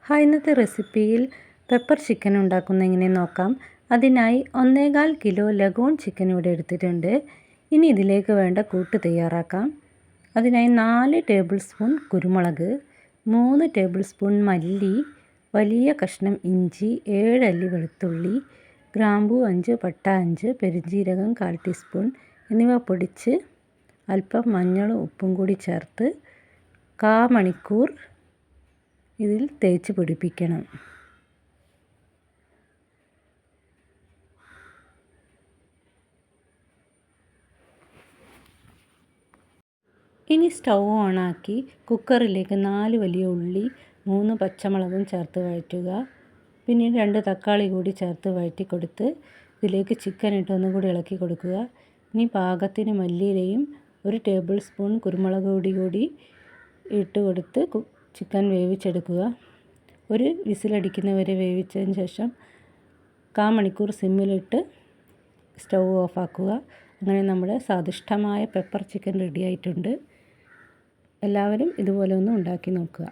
ഇന്നത്തെ റെസിപ്പിയിൽ pepper chicken ഉണ്ടാക്കുന്ന എങ്ങനെ നോക്കാം. അതിനായി 1.25 കിലോ ലഗോൺ ചിക്കൻ ഇവിടെ എടുത്തിട്ടുണ്ട്. ഇനി ഇതിലേക്ക് വേണ്ട കൂട്ട് തയ്യാറാക്കാം. അതിനായി 4 ടേബിൾ സ്പൂൺ കുരുമുളക്, 3 ടേബിൾ സ്പൂൺ മല്ലി, വലിയ കഷ്ണം ഇഞ്ചി, 7 അല്ലി വെളുത്തുള്ളി, ഗ്രാമ്പൂ 5, പട്ട 5, പെരുംജീരകം 1/4 ടീസ്പൂൺ എന്നിവ പൊടിച്ച് അല്പം മഞ്ഞളും ഉപ്പും കൂടി ചേർത്ത് 1/4 മണിക്കൂർ ഇതിൽ തേച്ച് പിടിപ്പിക്കണം. ഇനി സ്റ്റൗ ഓണാക്കി കുക്കറിലേക്ക് 4 വലിയ ഉള്ളി, 3 പച്ചമുളകും ചേർത്ത് വഴറ്റുക. പിന്നീട് 2 തക്കാളി കൂടി ചേർത്ത് വഴറ്റി കൊടുത്ത് ഇതിലേക്ക് ചിക്കൻ ഇട്ട് ഒന്നുകൂടി ഇളക്കി കൊടുക്കുക. ഇനി പാകത്തിന് മല്ലിയിലയും 1 ടേബിൾ സ്പൂൺ കുരുമുളക് പൊടി കൂടി ഇട്ട് കൊടുത്ത് ചിക്കൻ വേവിച്ചെടുക്കുക. ഒരു വിസിലടിക്കുന്നവരെ വേവിച്ചതിന് ശേഷം 1/4 മണിക്കൂർ സിമ്മിലിട്ട് സ്റ്റൗ ഓഫാക്കുക. അങ്ങനെ നമ്മുടെ സ്വാദിഷ്ടമായ പെപ്പർ ചിക്കൻ റെഡി ആയിട്ടുണ്ട്. എല്ലാവരും ഇതുപോലെ ഒന്ന് ഉണ്ടാക്കി നോക്കുക.